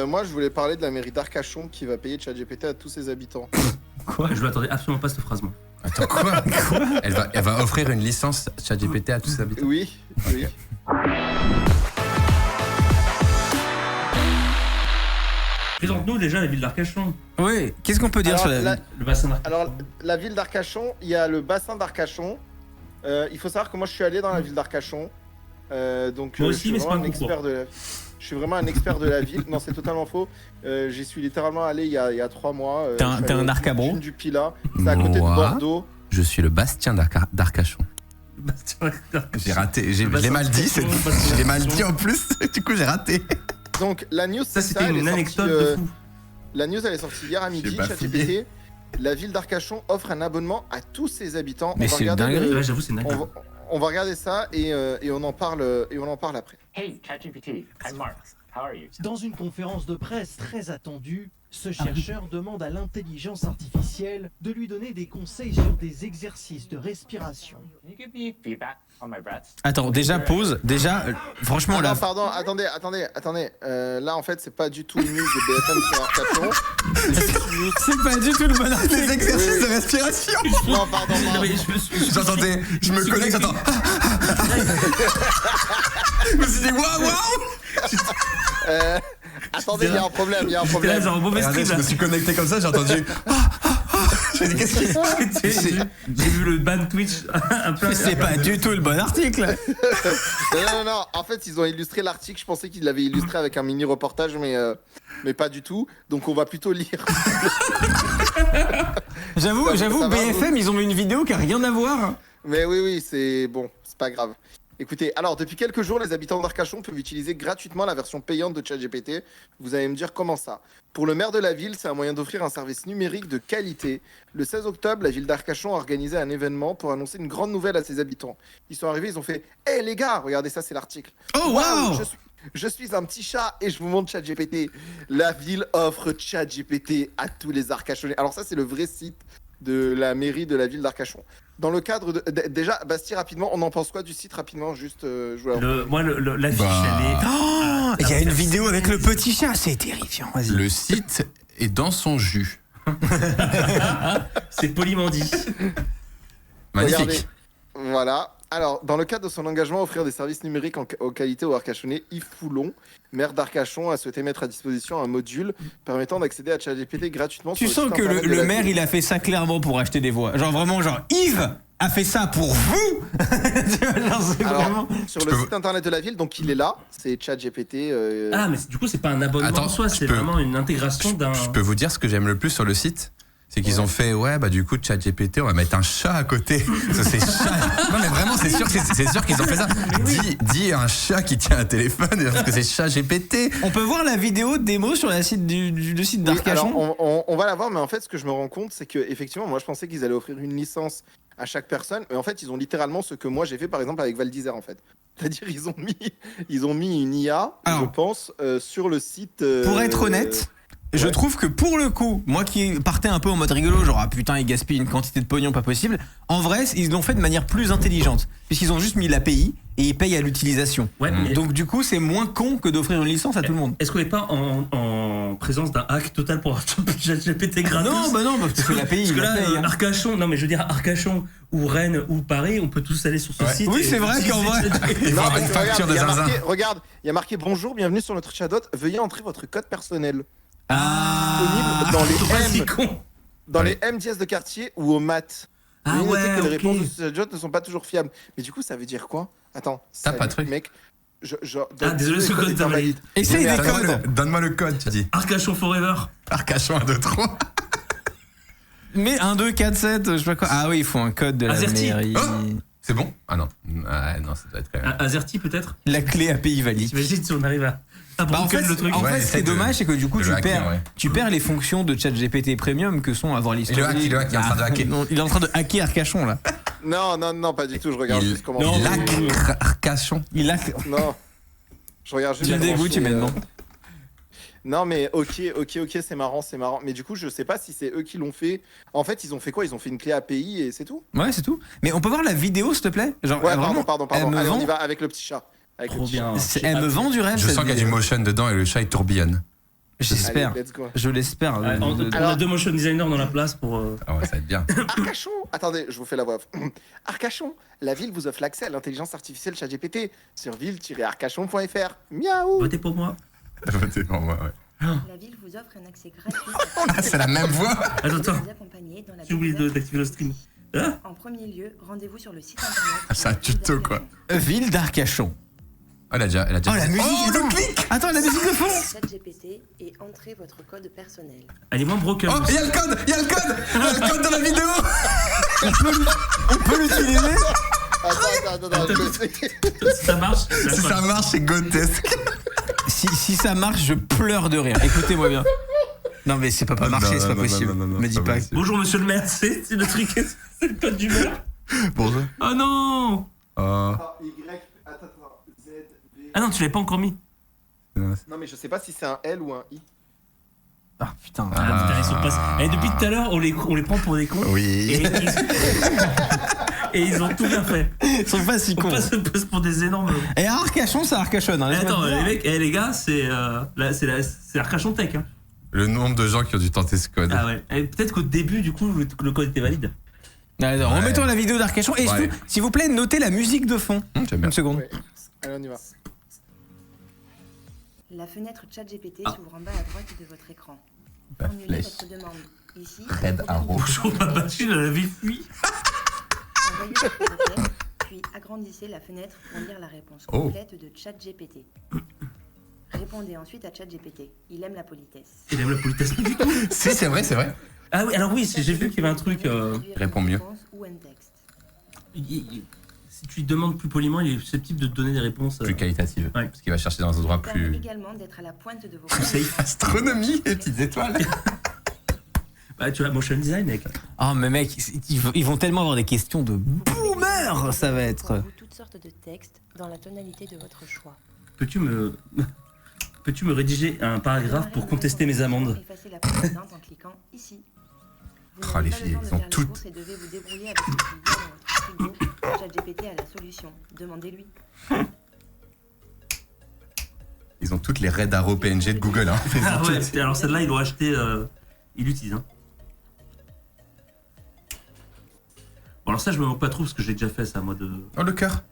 Moi, je voulais parler de la mairie d'Arcachon qui va payer ChatGPT à tous ses habitants. Quoi? Je m'attendais absolument pas à cette phrase, moi. Attends, quoi? Elle va offrir une licence ChatGPT à tous ses habitants. Oui. Présente-nous déjà la ville d'Arcachon. Oui, qu'est-ce qu'on peut dire sur la ville? Le bassin d'Arcachon. Alors, la ville d'Arcachon, il y a le bassin d'Arcachon. Il faut savoir que moi, je suis allé dans la ville d'Arcachon. Donc, Moi je aussi, suis mais c'est vraiment pas un beaucoup. expert de la... Je suis vraiment un expert de la ville. Non, c'est totalement faux. J'y suis littéralement allé il y a 3 mois. T'es un arcabro? Du Pilat. C'est à côté de Moi, Bordeaux. je suis le Bastien d'Arcachon. Bassin d'Arcachon. J'ai raté, je Bassin l'ai mal dit, d'Arcachon, je bassin l'ai mal d'Arcachon. dit en plus, du coup j'ai raté. Donc, la news, Ça, c'est c'était elle est une sortie, anecdote de fou. La news, elle est sortie hier à midi. J'ai bafouillé. ChatGPT, la ville d'Arcachon offre un abonnement à tous ses habitants. Mais c'est dingue. Ouais, j'avoue, c'est dingue. On va regarder ça et on en parle après. Hey, ChatGPT, I'm Mark. How are you? Dans une conférence de presse très attendue, ce chercheur demande à l'intelligence artificielle de lui donner des conseils sur des exercices de respiration. Can you give me feedback on my breath? Attends, déjà pause. Déjà, franchement, Ah là. non, pardon, attendez. Là, en fait, c'est pas du tout une news de BFM sur Arcachon. C'est pas du tout le bon article. Les exercices de respiration. Non, pardon. Non, mais je me suis- J'entendais, je me connecte, j'entends. Je me suis dit waouh. Attendez, il y a un problème. J'étais là, genre, mauvais Regardez, stream, je là. me suis connecté comme ça, j'ai entendu. J'ai dit qu'est-ce qui se passe? J'ai vu le ban Twitch un peu. C'est pas du tout le bon article. Non. En fait, ils ont illustré l'article. Je pensais qu'ils l'avaient illustré avec un mini reportage, mais pas du tout. Donc, on va plutôt lire. J'avoue, Ça va, BFM, ils ont mis une vidéo qui a rien à voir. Mais oui, c'est bon, c'est pas grave. Écoutez, alors depuis quelques jours, les habitants d'Arcachon peuvent utiliser gratuitement la version payante de ChatGPT. Vous allez me dire comment ça. Pour le maire de la ville, c'est un moyen d'offrir un service numérique de qualité. Le 16 octobre, la ville d'Arcachon a organisé un événement pour annoncer une grande nouvelle à ses habitants. Ils sont arrivés, ils ont fait « Hey les gars, regardez ça, c'est l'article. Oh waouh! Je suis un petit chat et je vous montre ChatGPT. La ville offre ChatGPT à tous les Arcachonnais. » Alors ça, c'est le vrai site de la mairie de la ville d'Arcachon. Dans le cadre de... Déjà, Bastien, rapidement, on en pense quoi du site, rapidement, juste... je voulais- Moi, l'affiche, Bah. elle est. Oh, il y a une vidéo avec le petit chat, c'est terrifiant. Vas-y. Le site est dans son jus. C'est Polymandie. Magnifique. Regardez. Voilà. Alors, dans le cadre de son engagement à offrir des services numériques aux qualités aux Arcachonnais, Yves Foulon, maire d'Arcachon, a souhaité mettre à disposition un module permettant d'accéder à ChatGPT gratuitement. Tu sur sens site que internet de le la maire, ville. il a fait ça clairement pour acheter des voix. Genre vraiment, genre Yves a fait ça pour vous. Tu vois, genre, c'est Alors, vraiment... sur le site internet de la ville, donc il est là, c'est ChatGPT. Ah, mais du coup, c'est pas un abonnement Attends, en soi, je c'est peux- vraiment une intégration d'un. Je peux vous dire ce que j'aime le plus sur le site? C'est qu'ils ont fait, ouais, bah du coup, ChatGPT, on va mettre un chat à côté. Ça, c'est chat. Non, mais vraiment, c'est sûr qu'ils ont fait ça. Dis un chat qui tient un téléphone, parce que c'est chat GPT. On peut voir la vidéo de démo sur le site le site Oui, d'Arcachon. alors, on va la voir, mais en fait, ce que je me rends compte, c'est que effectivement, moi, je pensais qu'ils allaient offrir une licence à chaque personne, mais en fait, ils ont littéralement ce que moi j'ai fait, par exemple, avec Val d'Isère, en fait. C'est-à-dire, ils ont mis une IA, Alors, je pense, sur le site. Pour être honnête, je ouais. trouve que pour le coup, moi qui partais un peu en mode rigolo, genre ah putain, ils gaspillent une quantité de pognon pas possible, en vrai, ils l'ont fait de manière plus intelligente, puisqu'ils ont juste mis l'API et ils payent à l'utilisation. Ouais, mais Donc du coup, c'est moins con que d'offrir une licence à tout le monde. est-ce qu'on n'est pas en présence d'un hack total pour ChatGPT gratos? Non, bah non, parce que l'API, Parce il que la là, paye. Hein. Arcachon, non mais je veux dire Arcachon ou Rennes ou Paris, on peut tous aller sur ce Ouais. site. Oui, et c'est vrai utiliser qu'en vrai- ChatGPT. Il faut Non, avoir une mais facture de zinzin. regarde, il y a marqué bonjour, bienvenue sur notre chatbot, veuillez entrer votre code personnel. Ah, Disponible dans Faut pas les si M, con. dans Allez. les MDS de quartier ou au maths. Ah Veuillez noter ouais, que les ok. réponses de ce chatbot ne sont pas toujours fiables. Mais du coup, ça veut dire quoi? Attends, Tape ça, un truc. mec. Ah, désolé, ce code est invalide. essaye des Donne-moi codes. donne-moi le code, tu dis. Arcachon Forever. Arcachon 1, 2, 3. Mais 1, 2, 4, 7, je sais pas quoi. Ah oui, il faut un code de la Azerty. mairie. Oh. C'est bon? Ah non. Ah non, ça doit être quand même. Azerty peut-être. La clé API valide. T'imagines si on arrive à Bah en fait, le truc. en Ouais, fait, ce qui est essaye de- dommage, c'est que du coup, de tu le hacker, perds, ouais. tu perds les fonctions de ChatGPT Premium que sont avoir l'histoire. Il est en train de hacker. Non, il est en train de hacker Arcachon là. Non, pas du tout. Je regarde juste comment. Non, Il hack Arcachon. Il hack. Non. Je regarde juste. Tu le comment dégoûtes c'est, humainement. Non, mais ok, c'est marrant. Mais du coup, je sais pas si c'est eux qui l'ont fait. En fait, ils ont fait quoi? Ils ont fait une clé API et c'est tout? Ouais, c'est tout. Mais on peut voir la vidéo, s'il te plaît. Genre, Ouais, vraiment, pardon. Elle me Allez, on vend, y va avec le petit chat. Avec le Trop petit chat. bien. elle me vend du rêve. Je cette sens qu'il y a du vidéo. motion dedans et le chat il tourbillonne. J'espère. Allez, let's go. Je l'espère. On a 2 motion designers dans la place pour. Ah ouais, ça va être bien. Arcachon, attendez, je vous fais la voix off. Arcachon, la ville vous offre l'accès à l'intelligence artificielle ChatGPT sur ville-arcachon.fr. Miaou. Votez pour moi. Votez pour moi, ouais. La ville vous offre un accès gratuit Ah, c'est la même voix. Attends. vous accompagner dans la J'ai oublié découverte. d'activer le stream. Hein? En premier lieu, rendez-vous sur le site internet. Ah, c'est un tuto, quoi. Ville d'Arcachon. Oh, elle a déjà Oh, la musique. Attends, la musique de fond. ChatGPT et entrez votre code personnel. Elle est moins broken. Oh, il y a le code. Il y a le code dans la vidéo. On peut l'utiliser. Attends, je le sais. Si ça marche, Si ça marche, c'est grotesque. Si ça marche, je pleure de rire. Écoutez-moi bien. Non, mais c'est pas marcher, Non, c'est pas non, possible. non, Me dis c'est pas. possible. Bonjour monsieur le maire, c'est le truc, c'est le code du maire. Bonjour. Oh non. Ah non, tu l'avais pas encore mis. Non, mais je sais pas si c'est un L ou un I. Ah putain. Ah, putain, ils sont pas... Et depuis tout à l'heure, on les prend pour des cons. Oui. Et ils ont tout bien fait. Ils sont pas si On cons. passe pour des énormes. Et à Arcachon, ça Arcachonne. Hein, Eh, laisse-moi attends, te dire. les mecs, les gars, c'est Arcachon Tech. Hein. Le nombre de gens qui ont dû tenter ce code. Ah ouais. Et peut-être qu'au début, du coup, le code était valide. Alors, Ouais. remettons la vidéo d'Arcachon. Et Ouais. surtout, s'il vous plaît, notez la musique de fond. J'aime bien. Une seconde. Ouais. Allez, on y va. La fenêtre ChatGPT Ah. s'ouvre en bas à droite de votre écran. La Formulez flèche. votre demande. Ici, Red arrow. Bonjour, ma machine, elle avait fui. envoyez votre requête, puis agrandissez la fenêtre pour lire la réponse Oh. complète de ChatGPT. Répondez ensuite à ChatGPT. Il aime la politesse. Il aime la politesse pas du tout. Si, c'est vrai, c'est vrai. Ah oui, alors oui, j'ai vu qu'il y avait un truc. Réponds mieux. Ou un texte. Si tu lui demandes plus poliment, il est susceptible de te donner des réponses. Plus qualitative. Ouais. Parce qu'il va chercher dans un endroit Permet plus. également d'être à la pointe de vos safe. Astronomie, les petites étoiles. Bah, tu vois, motion design, mec. Oh, mais mec, ils vont tellement avoir des questions de boomer, ça va être. Pour vous toutes sortes de textes dans la tonalité de votre choix. Peux-tu me rédiger un paragraphe pour contester mes amendes? Effacez la précédente en cliquant ici. Vous Oh, n'avez les pas le filles, temps de elles ont faire les toutes- courses et devez vous débrouiller avec ce qu'il y a dans votre frigo. ChatGPT a la solution. Demandez-lui. Ils ont toutes les Red Arrow PNG de Google. Hein. Ils ont Ah ouais, toutes. alors celle-là, ils l'ont acheté. Ils l'utilisent. Hein. Bon, alors ça, je me moque pas trop parce que j'ai déjà fait ça, moi de. Oh, le cœur.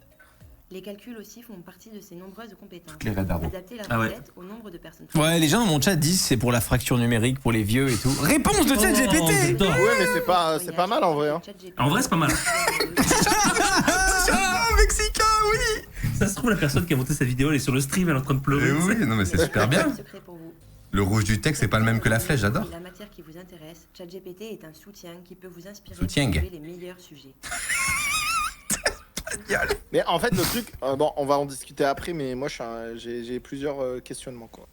Les calculs aussi font partie de ses nombreuses compétences. Toutes les Red Arrow. Adaptez la Ah ouais. recette au nombre de personnes. Ouais, les gens dans mon chat disent c'est pour la fracture numérique, pour les vieux et tout. Réponse de Oh, ChatGPT. j'adore. Ouais, mais c'est pas mal en vrai. Hein. En vrai, c'est pas mal. Ah, mexicain, oui. Ça se trouve, la personne qui a monté cette vidéo, elle est sur le stream, elle est en train de pleurer. Eh oui, non, mais c'est super bien. Secret pour vous. Le rouge du texte, c'est pas le même que la flèche, j'adore. Si la matière qui vous intéresse, ChatGPT est un soutien qui peut vous inspirer Soutien. pour trouver les meilleurs sujets. Mais en fait, le truc, bon, on va en discuter après, mais moi, j'ai plusieurs questionnements, quoi.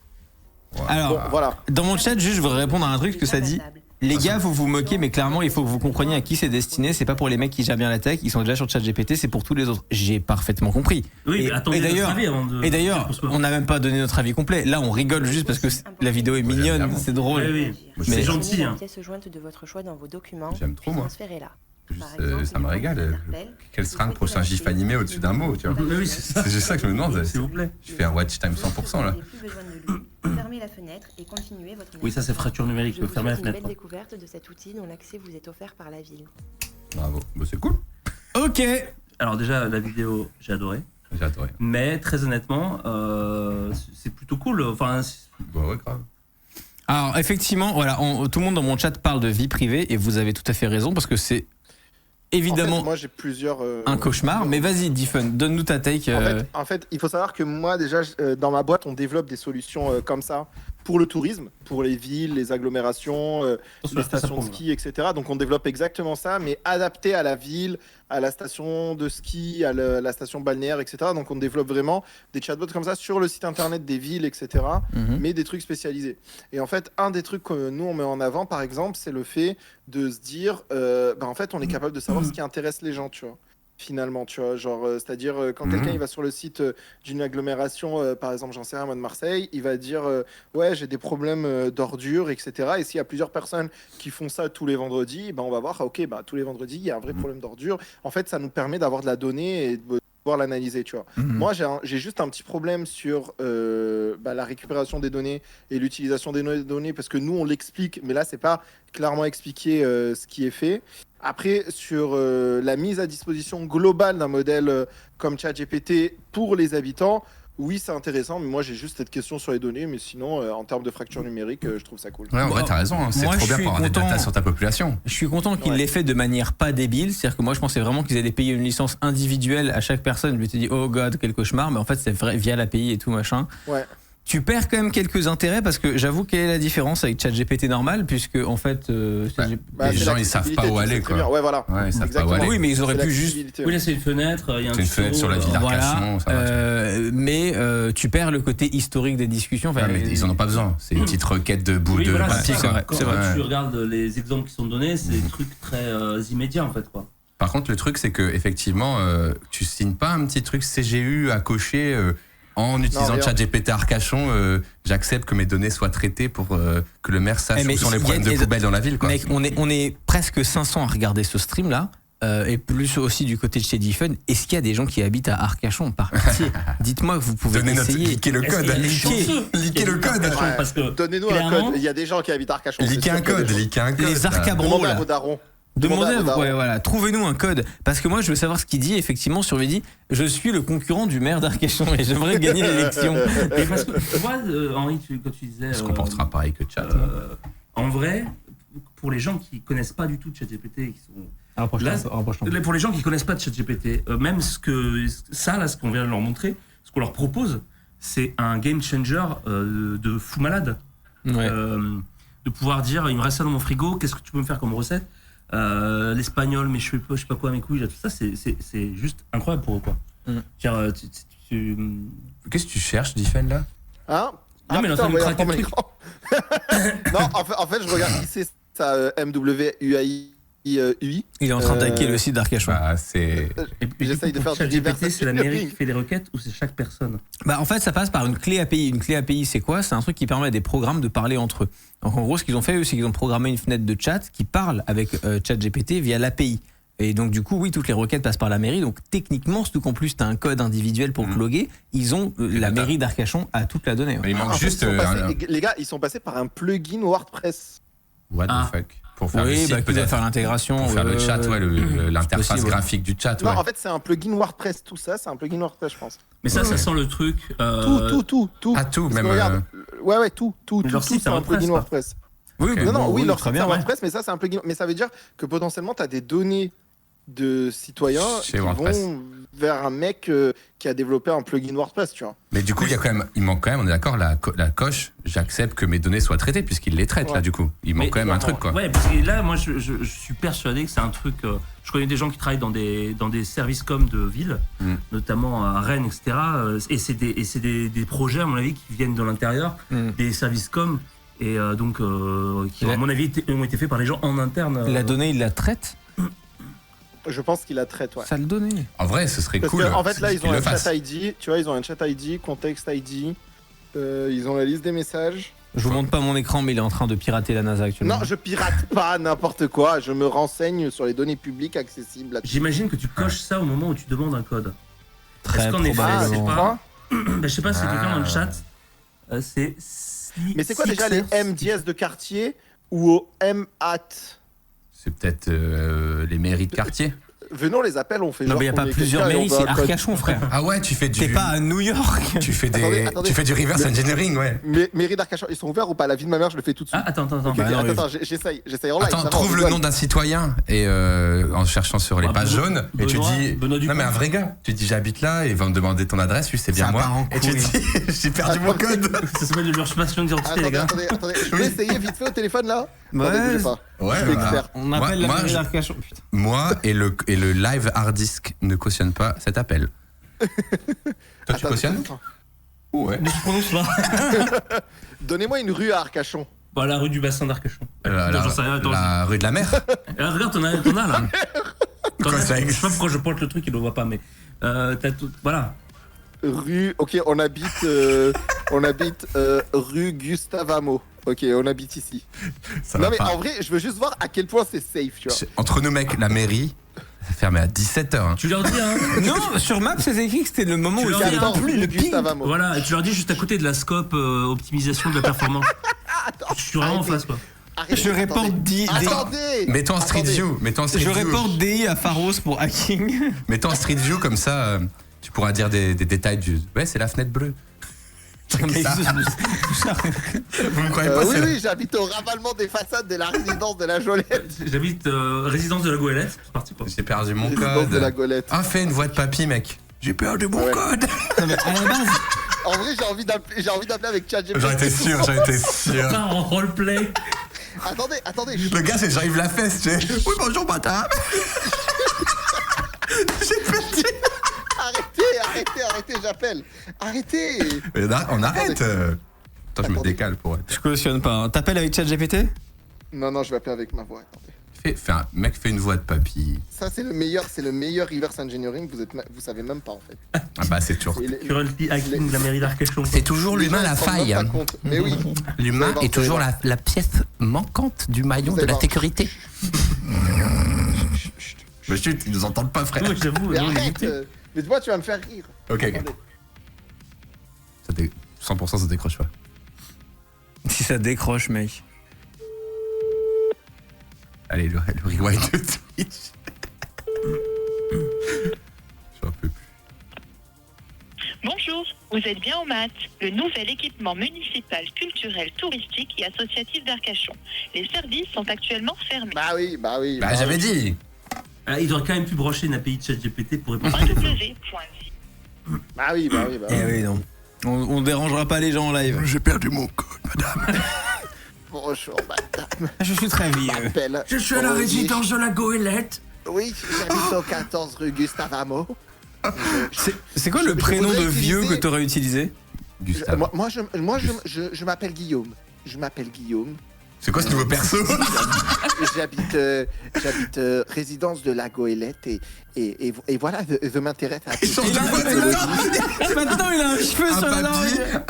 Alors, Bon, voilà. dans mon chat, juste, je voudrais répondre à un truc que ça dit. Les gars, vous vous moquez, mais clairement, il faut que vous compreniez à qui c'est destiné. C'est pas pour les mecs qui gèrent bien la tech, ils sont déjà sur ChatGPT, c'est pour tous les autres. J'ai parfaitement compris. Oui, Et- mais attendez et d'ailleurs- notre avis avant de. Et d'ailleurs, on n'a même pas donné notre avis complet. Là, on rigole juste parce que la vidéo est mignonne, c'est drôle. Oui, oui. Mais- C'est gentil, hein. La pièce jointe de votre choix dans vos documents. J'aime trop, puis moi. transférez-la. Juste, Par exemple, ça me une régale. interpelle, Quel vous sera le souhaitez prochain vérifier gif animé au-dessus d'un mot, tu vois. Mais oui, c'est ça. C'est juste ça que je me demande. S'il vous plaît. Je fais un watch time 100% là. Vous n'avez plus besoin de lui. Fermez la fenêtre et continuez votre Oui, ça, c'est fracture numérique. Je Je vous peux fermer la souhaite une fenêtre. belle découverte de cet outil dont l'accès vous est offert par la ville. Bravo. Bah, c'est cool. Ok. Alors, déjà, la vidéo, j'ai adoré. J'ai adoré. Mais très honnêtement, c'est plutôt cool. Enfin, Bah ouais, grave. Alors, effectivement, voilà, tout le monde dans mon chat parle de vie privée et vous avez tout à fait raison parce que c'est évidemment En fait, moi, j'ai plusieurs. un cauchemar. Mais vas-y, Diffun, donne-nous ta take. En fait, il faut savoir que moi, déjà, dans ma boîte, on développe des solutions comme ça pour le tourisme, pour les villes, les agglomérations, les stations de ski, etc. Donc, on développe exactement ça, mais adapté à la ville, à la station de ski, à la station balnéaire, etc. Donc, on développe vraiment des chatbots comme ça sur le site internet des villes, etc. Mhm. Mais des trucs spécialisés. Et en fait, un des trucs que nous, on met en avant, par exemple, c'est le fait de se dire, en fait, on est capable de savoir ce qui intéresse les gens, tu vois. Finalement, tu vois, genre, c'est-à-dire quand quelqu'un il va sur le site d'une agglomération, par exemple, j'en sais rien, moi de Marseille, il va dire ouais, j'ai des problèmes d'ordures, etc. Et s'il y a plusieurs personnes qui font ça tous les vendredis, on va voir, ok, tous les vendredis, il y a un vrai problème d'ordures. En fait, ça nous permet d'avoir de la donnée et pouvoir l'analyser, tu vois. Moi, j'ai juste un petit problème sur la récupération des données et l'utilisation des données, parce que nous, on l'explique, mais là, c'est pas clairement expliqué ce qui est fait. Après, sur la mise à disposition globale d'un modèle comme ChatGPT pour les habitants, oui, c'est intéressant, mais moi, j'ai juste cette question sur les données, mais sinon, en termes de fracture numérique, je trouve ça cool. Ouais, en vrai, t'as raison, hein, c'est Moi, trop je bien suis pour avoir des content. datas sur ta population. Je suis content qu'il Ouais. l'ait fait de manière pas débile. C'est-à-dire que moi, je pensais vraiment qu'ils allaient payer une licence individuelle à chaque personne. Je m'étais dit, oh god, quel cauchemar. Mais en fait, c'est vrai, via l'API et tout machin. Ouais. Tu perds quand même quelques intérêts parce que j'avoue, quelle est la différence avec ChatGPT normal, puisque en fait, Ouais. Bah, Les c'est gens, ils savent pas où l'accessibilité, tu aller, sais très quoi. bien. Ouais, voilà. Ouais, ils savent pas où Exactement. aller. oui, mais ils auraient C'est pu juste. l'accessibilité. Oui, là, c'est une fenêtre, il y a un C'est une fenêtre sur la ville tuyau, d'Arcachon, ça va, Mais tu perds le côté historique des discussions. Enfin, Ouais, mais ils en ont pas besoin. C'est une petite requête de bout Oui, de voilà, papier, c'est quoi. ça. Quand c'est vrai. tu regardes les exemples qui sont donnés, c'est des trucs très immédiats, en fait, quoi. Par contre, le truc, c'est que effectivement, tu signes pas un petit truc CGU à cocher en utilisant rien. ChatGPT Arcachon. J'accepte que mes données soient traitées pour que le maire sache Eh, mais où sont les il y a- problèmes de il y a- poubelle dans la ville, quoi. Mec, on est presque 500 à regarder ce stream là. Et plus aussi du côté de chez Diffun. Est-ce qu'il y a des gens qui habitent à Arcachon par pitié? Dites-moi que vous pouvez Donnez notre essayer. liquer le Est-ce code. qu'il y a des Liquer. chanceux Liquer le qui code. habitent à Arcachon, Ouais. parce que Donnez-nous un clairement, code. Il y a des gens qui habitent Arcachon. c'est Liquer sûr un qu'il y a des code, gens. liquer un code. Les arcabros Demandez à là. vos darons. Demandez à vos darons. ouais, voilà, trouvez-nous un code. Parce que moi, je veux savoir ce qu'il dit. Effectivement, sur lui dit je suis le concurrent du maire d'Arcachon et j'aimerais gagner l'élection. Et parce que tu vois, Henri, quand tu disais. Il se comportera pareil que Chat. En vrai, pour les gens qui connaissent pas du tout ChatGPT, qui sont. Rapproche-toi Là, un peu, rapproche-toi un peu. Pour les gens qui connaissent pas de ChatGPT, même ce qu'on vient de leur montrer, ce qu'on leur propose, c'est un game changer de fou malade. Ouais. De pouvoir dire, il me reste ça dans mon frigo, qu'est-ce que tu peux me faire comme recette? L'espagnol, mais je sais pas quoi, mes couilles, tout ça, c'est juste incroyable pour eux, quoi. Genre, Qu'est-ce que tu cherches, Diffen, là? Hein? Non, mais il est en train de ouais, craquer prends le mon truc. écran. Non, en fait, je regarde ici, ça MWUAI. UI. Il est en train d'hacker le site d'Arcachon. Bah, c'est. Et puis, J'essaye de faire du ChatGPT, reverse c'est la mairie engineering. qui fait les requêtes ou c'est chaque personne? Bah, en fait, ça passe par une clé API. Une clé API, c'est quoi? C'est un truc qui permet à des programmes de parler entre eux. Donc, en gros, ce qu'ils ont fait, eux, c'est qu'ils ont programmé une fenêtre de chat qui parle avec ChatGPT via l'API. Et donc, du coup, oui, toutes les requêtes passent par la mairie. Donc, techniquement, surtout qu'en plus, tu as un code individuel pour loguer, ils ont la data. mairie d'Arcachon a toute la donnée. Ouais. Mais il En manque fait, juste. ils sont passés- les gars, ils sont passés par un plugin WordPress. What Ah. the fuck? Pour faire le Oui, site, bah, peut-être peut-être. faire l'intégration. Pour faire le chat, ouais, l'interface possible. graphique du chat, Non, ouais. en fait, c'est un plugin WordPress. Tout ça, c'est un plugin WordPress, je pense. Mais ça sent le truc. Tout. Ah, tout, Parce même. que regarde, ouais, tout. Mais leur site, c'est c'est un WordPress, plugin quoi. WordPress. Oui, Ok. bah, Non, non, bon, oui, leur très site, bien. c'est Ouais. WordPress, mais ça, c'est un plugin. Mais ça veut dire que potentiellement, tu as des données de citoyens Chez qui WordPress. vont vers un mec qui a développé un plugin WordPress, tu vois. Mais du coup, il manque quand même, on est d'accord, la coche, j'accepte que mes données soient traitées, puisqu'il les traite, Ouais. là, du coup. Il manque Mais- quand même un truc, quoi. Ouais, parce que là, moi, je suis persuadé que c'est un truc. Je connais des gens qui travaillent dans des services com de ville, notamment à Rennes, etc. Et c'est des projets, à mon avis, qui viennent de l'intérieur, des services com, et donc qui, à mon avis, ont été faits par les gens en interne. La donnée, il la traite. Je pense qu'il la traite, ouais. Ça le donnait. En vrai, ce serait Parce cool. qu'en fait, là, ils ont le un fassent. chat ID, tu vois, ils ont un chat ID, contexte ID, ils ont la liste des messages. Je vous montre pas mon écran, mais il est en train de pirater la NASA actuellement. Non, je pirate pas n'importe quoi, je me renseigne sur les données publiques accessibles. J'imagine que tu coches ça au moment où tu demandes un code. Très Est-ce qu'en effet, probablement. c'est pas. Je sais pas si c'est Ah. quelqu'un dans le chat. C'est. Mais c'est quoi déjà les M10 de quartier ou au M-AT? C'est peut-être les mairies de quartier. Venons les appels, on fait Non, genre mais il n'y a qu'on pas est plusieurs quelqu'un et on mairies, veut c'est un code. Arcachon, frère. Ah ouais, tu fais du. T'es pas à New York. Tu fais des. Attendez. Tu fais du reverse engineering, ouais. Mairie d'Arcachon, ils sont ouverts ou pas? La vie de ma mère, je le fais tout de suite. Ah, attends. Ok, bah non, attends, j'essaye en live. Attends, ça va, trouve on le rigole. nom d'un citoyen et en cherchant sur les Ah, pages Benoît- jaunes et tu Benoît- dis Benoît non Dupont. mais un vrai gars, tu dis j'habite là et ils vont me demander ton adresse, oui c'est bien Ça moi part en et tu couille. dis j'ai perdu mon code. Ça s'appelle de l'usurpation d'identité, les Attendez, gars. attendez, je peux essayer vite fait au téléphone là? Ouais. Attendez, bougez pas. Ouais, Je suis bah, expert. On appelle la moi, mairie je- d'Arcachon. Putain. moi et le live hard disk ne cautionne pas cet appel. Toi tu Attends, cautionnes? attends. Ouais. Mais tu prononces là. Donnez-moi une rue à Arcachon. Bah, la rue du bassin d'Arcachon. La, J'en sais rien, attends. la rue de la mer. Regarde, t'en as là. Quoi, ça Je sais existe pas pourquoi je pointe le truc, il le voit pas, mais. T'as tout. Voilà. Rue, ok, on habite rue Gustave Hameau. Ok, on habite ici. Ça Non va mais pas. en vrai, je veux juste voir à quel point c'est safe, tu vois. Entre nous mecs, la mairie, fermé à 17h. Hein. Tu leur dis, hein. Non, sur Maps, c'est écrit que c'était le moment où Tu il leur y dis, avait hein, le pic. Gustave Amo. Voilà, et tu leur dis juste à côté de la scope optimisation de la performance. Je suis vraiment en Arrêtez. face, quoi. Arrêtez, Je reporte attendez. Mets-toi en Street Attendez. View. Mets-toi en Street Je View. reporte DI à Pharos pour hacking. Mets-toi en Street View comme ça, tu pourras dire des détails du. Ouais, c'est la fenêtre bleue. Mais ça. Vous me croyez pas Oui, c'est- oui, j'habite au ravalement des façades de la résidence de la Jolette. J'habite résidence de la Goélette. C'est parti, quoi. J'ai perdu mon Résidence de la code. Golette. Ah, fais une voix de papy, mec. J'ai perdu mon Ouais. code. Non, mais à la base, En vrai, j'ai envie d'appeler avec ChatGPT. J'en étais sûr, j'en étais sûr. Pas en roleplay. Attendez. Le gars, c'est j'arrive la fesse, tu sais. Oui, bonjour, madame. J'ai perdu. Arrêtez, j'appelle. Arrêtez. Mais on arrête. Attends, je me Attendez. décale pour être. je cautionne pas. hein. T'appelles avec ChatGPT? Non, je vais appeler avec ma voix. Attendez. Mec, fais une voix de papy. Ça, c'est le meilleur reverse engineering. Vous savez même pas en fait. Ah bah, c'est toujours. Et les- Currently hacking de la mairie d'Arcachon. C'est toujours les l'humain gens, la ils se rendent faille. même Hein. pas compte. Mais oui. L'humain Vous allez est toujours voir. la pièce manquante du maillon Vous de allez la voir. sécurité. Chut. Mais chut, ils nous entendent pas, frère. Ouais, j'avoue, Mais non, mais arrête. Mais toi, tu vas me faire rire. Ok, Attendez. Ça 100% ça décroche pas. Si ça décroche, mec. Allez, le rewind de Twitch. J'en peux plus. Bonjour, vous êtes bien au MAT, le nouvel équipement municipal, culturel, touristique et associatif d'Arcachon. Les services sont actuellement fermés. Bah oui. Bah, j'avais dit. Ah, il aurait quand même pu brancher une API de ChatGPT pour répondre. www.vi. Bah oui. Eh oui, non. On dérangera pas les gens en live. J'ai perdu mon code, madame. Bonjour, madame. Je suis très vieux. M'appelle Je suis à la Rodi. résidence de la Goélette. Oui, j'habite au 14 rue Gustave Amo. C'est quoi le Je prénom de voudrais vieux utiliser- que t'aurais utilisé? Gustave. Je m'appelle Guillaume. C'est quoi ce nouveau perso? J'habite résidence de la Goélette et voilà, je m'intéresse à Il change de voix, c'est ça? Maintenant, il a un cheveu Un sur la papy, langue.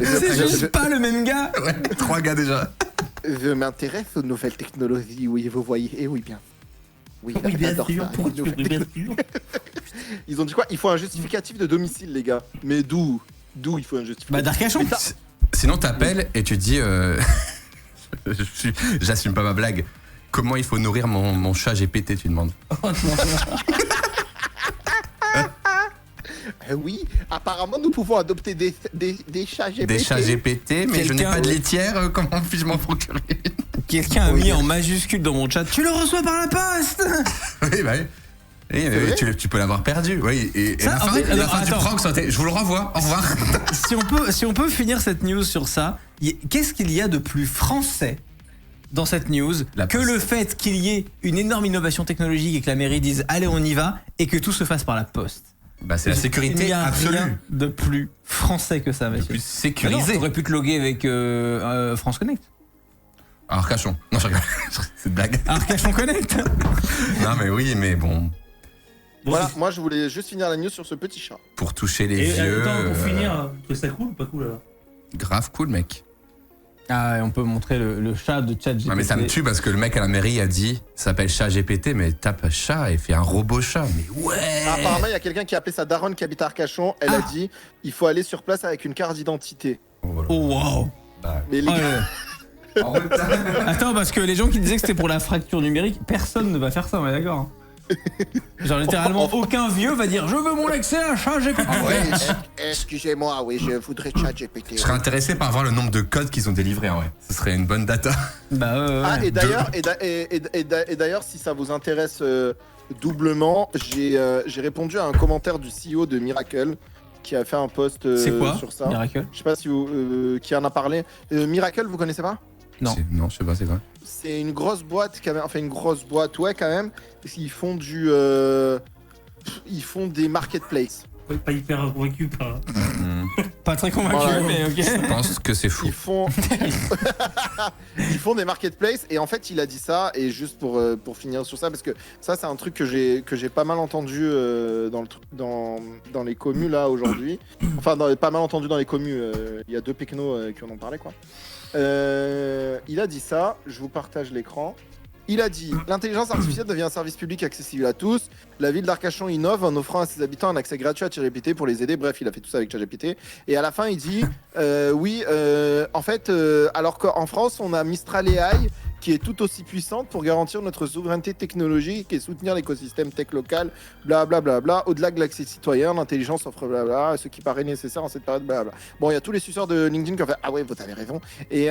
C'est juste pas le même gars. ouais, 3 gars déjà. Je m'intéresse aux nouvelles technologies, oui, vous voyez. Eh oui, bien. Oui, Oui, bien j'adore sûr. ça, Pourquoi les tu fais nouvelles bien sûr? Ils ont dit quoi? Il faut un justificatif de domicile, les gars. Mais d'où il faut un justificatif? Bah, d'Arcachon. Sinon, t'appelles et tu dis j'assume pas ma blague. Comment il faut nourrir mon chat GPT, tu demandes. Oui, apparemment, nous pouvons adopter des chats GPT. Des chats GPT, mais je n'ai Quelqu'un- pas de litière, comment puis-je m'en procurer? Quelqu'un a mis en majuscule dans mon chat. Tu le reçois par la poste. Oui, bah oui. Et, vrai tu peux l'avoir perdu, oui. Et Ça, la en fin, fait, la fin du attends. prank, je vous le renvoie. Au revoir. Si on peut finir cette news sur ça, qu'est-ce qu'il y a de plus français dans cette news La que poste. le fait qu'il y ait une énorme innovation technologique et que la mairie dise allez on y va et que tout se fasse par la poste? Bah, c'est la Il n'y sécurité a absolue. rien de plus français que ça, Le monsieur. plus Ah non, sécurisé. t'aurais pu te loguer avec France Connect. Arcachon. Non, je rigole. C'est une blague. Arcachon Connect. Non, mais oui, mais bon. Bon, Voilà, moi, je voulais juste finir la news sur ce petit chat. Pour toucher les Et vieux. attends, pour finir, tu trouves ça cool ou pas cool alors? Grave cool, mec. Ah, et on peut montrer le chat de ChatGPT. Non, mais ça me tue parce que le mec à la mairie a dit ça s'appelle chat GPT, mais tape chat et fait un robot chat. Mais ouais. Apparemment, il y a quelqu'un qui a appelé sa daronne qui habite à Arcachon. Elle a dit il faut aller sur place avec une carte d'identité. Oh, voilà. Oh wow. Bah, Mais les Oh, gars, ouais. Attends, parce que les gens qui disaient que c'était pour la fracture numérique, personne ne va faire ça, on est d'accord. Genre littéralement aucun vieux va dire je veux mon accès à ChatGPT. ouais. excusez-moi, oui, je voudrais ChatGPT. Je serais intéressé par voir le nombre de codes qu'ils ont délivrés en vrai. Ce serait une bonne data. Bah ouais. Ah, et d'ailleurs, si ça vous intéresse doublement, j'ai répondu à un commentaire du CEO de Miracle qui a fait un post C'est quoi sur ça. Miracle? Je sais pas si vous, qui en a parlé. Miracle, vous connaissez pas? Non. Non, je sais pas, c'est quoi. C'est une grosse boîte, quand même. Enfin, une grosse boîte, ouais, quand même. Ils font ils font des marketplaces. Ouais, pas hyper convaincu par. Pas très convaincu, Voilà. mais ok. Je pense que c'est fou. Ils font, ils font des marketplaces et en fait il a dit ça et juste pour finir sur ça parce que ça c'est un truc que j'ai pas mal entendu dans les communes là aujourd'hui. Enfin pas mal entendu dans les communes. Il y a 2 pecnos qui en ont parlé quoi. Il a dit ça. Je vous partage l'écran. Il a dit l'intelligence artificielle devient un service public accessible à tous. La ville d'Arcachon innove en offrant à ses habitants un accès gratuit à ChatGPT pour les aider. Bref, il a fait tout ça avec ChatGPT. Et à la fin, il dit en fait, alors qu'en France, on a Mistral AI qui est tout aussi puissante pour garantir notre souveraineté technologique et soutenir l'écosystème tech local, blablabla. Au-delà de l'accès citoyen, l'intelligence offre blabla, ce qui paraît nécessaire en cette période, blablabla. Bon, il y a tous les suceurs de LinkedIn qui ont fait ah ouais, vous avez raison. Et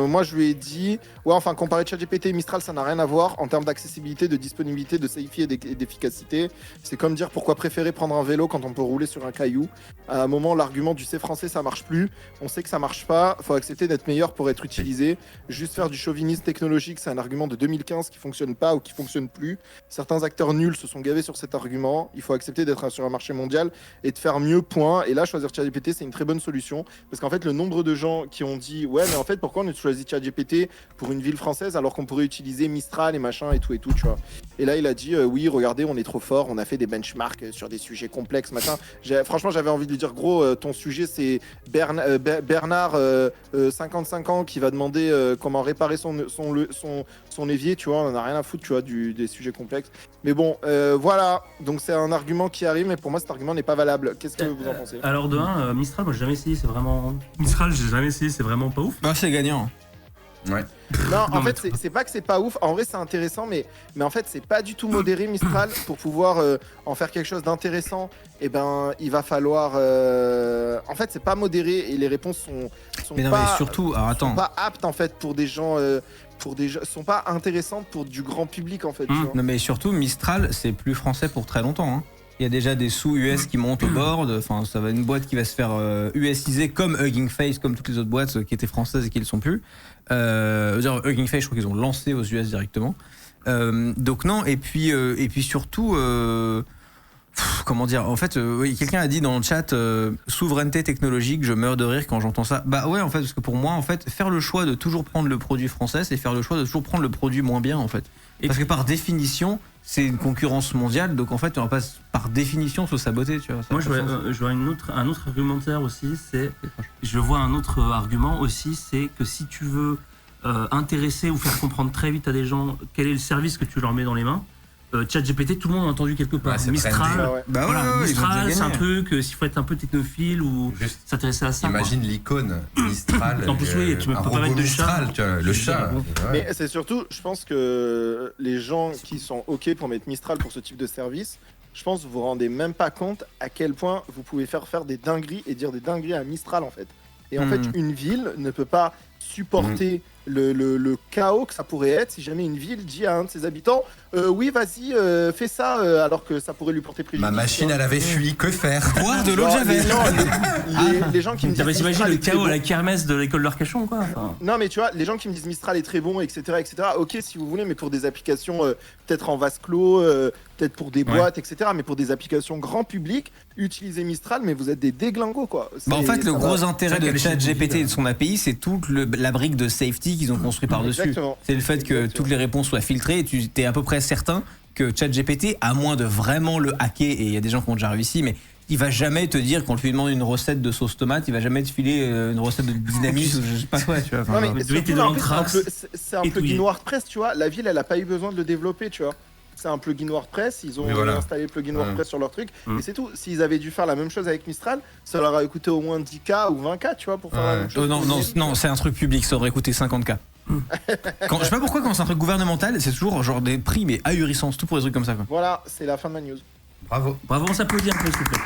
moi, je lui ai dit ouais, enfin, comparer ChatGPT et Mistral, ça n'a rien à voir en termes d'accessibilité, de disponibilité, de safety et d'efficacité. C'est comme dire pourquoi préférer prendre un vélo quand on peut rouler sur un caillou. À un moment, l'argument du C français, ça marche plus. On sait que ça marche pas. Faut accepter d'être meilleur pour être utilisé. Juste faire du chauvinisme technologique, c'est un argument de 2015 qui fonctionne pas ou qui fonctionne plus. Certains acteurs nuls se sont gavés sur cet argument. Il faut accepter d'être sur un marché mondial et de faire mieux, point. Et là, choisir ChatGPT, c'est une très bonne solution. Parce qu'en fait, le nombre de gens qui ont dit ouais, mais en fait, pourquoi on choisit ChatGPT pour une ville française alors qu'on pourrait utiliser Mistral et machin et tout, tu vois. Et là, il a dit oui, regardez, on est trop fort, on a fait des benchmarks sur des sujets complexes, machin. Franchement, j'avais envie de lui dire gros, ton sujet, c'est Bernard, 55 ans, qui va demander comment réparer son évier, tu vois, on en a rien à foutre, tu vois, des sujets complexes. Mais bon, voilà, donc c'est un argument qui arrive, mais pour moi cet argument n'est pas valable. Qu'est-ce que vous en pensez? Alors de 1, Mistral, moi j'ai jamais essayé, c'est vraiment... Mistral, j'ai jamais essayé, c'est vraiment pas ouf. Bah c'est gagnant. Ouais. Non, en fait, c'est pas que c'est pas ouf. En vrai, c'est intéressant, mais en fait, c'est pas du tout modéré, Mistral. Pour pouvoir en faire quelque chose d'intéressant, et ben, il va falloir. En fait, c'est pas modéré et les réponses sont mais non, pas. Mais surtout, alors attends. Sont pas aptes en fait pour des gens. Sont pas intéressantes pour du grand public en fait. Tu vois. Non, mais surtout, Mistral, c'est plus français pour très longtemps. Hein. Il y a déjà des sous-US qui montent au board. Enfin, ça va être une boîte qui va se faire USiser comme Hugging Face, comme toutes les autres boîtes qui étaient françaises et qui ne le sont plus. Hugging Face, je crois qu'ils ont lancé aux US directement. Donc non, et puis surtout, comment dire, en fait, oui, quelqu'un a dit dans le chat souveraineté technologique, je meurs de rire quand j'entends ça. Bah ouais, en fait, parce que pour moi, en fait, faire le choix de toujours prendre le produit français, c'est faire le choix de toujours prendre le produit moins bien, en fait. Parce que par définition, c'est une concurrence mondiale, donc en fait, on va pas par définition se saboter, tu vois. Moi, je vois un autre argumentaire aussi, je vois un autre argument aussi, c'est que si tu veux intéresser ou faire comprendre très vite à des gens quel est le service que tu leur mets dans les mains, ChatGPT, tout le monde a entendu quelque part. Ouais, Mistral, Mistral, c'est un gagner. truc, s'il faut être un peu technophile ou s'intéresser à ça. Imagine l'icône Mistral. En plus, oui, tu peux pas mettre de Mistral, tu vois, le chat. Mais c'est surtout, je pense que les gens qui sont OK pour mettre Mistral pour ce type de service, je pense que vous vous rendez même pas compte à quel point vous pouvez faire des dingueries et dire des dingueries à Mistral en fait. Et en fait, une ville ne peut pas supporter le chaos que ça pourrait être si jamais une ville dit à un de ses habitants oui, vas-y, fais ça, alors que ça pourrait lui porter préjudice. Ma machine, elle avait fui, que faire? Boire de l'eau de javel. Les gens qui me disent T'imagines Mistral le est très chaos bon. à la kermesse de l'école d'Arcachon, quoi. Enfin... Non, mais tu vois, les gens qui me disent Mistral est très bon, etc., ok, si vous voulez, mais pour des applications peut-être en vase clos, peut-être pour des boîtes, etc., mais pour des applications grand public, utilisez Mistral, mais vous êtes des déglingos, quoi. Bah en fait, le gros intérêt de calèche ChatGPT et de son API, c'est toute la brique de safety qu'ils ont construit par-dessus. Exactement. C'est le fait que toutes les réponses soient filtrées et tu es à peu près certain que ChatGPT, à moins de vraiment le hacker, et il y a des gens qui ont déjà réussi, mais il va jamais te dire, quand tu lui demandes une recette de sauce tomate, il va jamais te filer une recette de dynamite ou je sais pas quoi, tu vois. Non, mais surtout, surtout, dans en le plus, trace c'est un et plugin touillé. WordPress, tu vois. La ville, elle a pas eu besoin de le développer, tu vois. C'est un plugin WordPress, ils ont installé le plugin WordPress sur leur truc, et c'est tout. S'ils avaient dû faire la même chose avec Mistral, ça leur a coûté au moins 10K ou 20K, tu vois, pour faire la même chose. Non, c'est un truc public, ça aurait coûté 50K. Je sais pas pourquoi, quand c'est un truc gouvernemental, c'est toujours genre des prix mais ahurissants, c'est tout pour des trucs comme ça, quoi. Voilà, c'est la fin de ma news. Bravo. Bravo, on s'applaudit un peu, s'il vous plaît.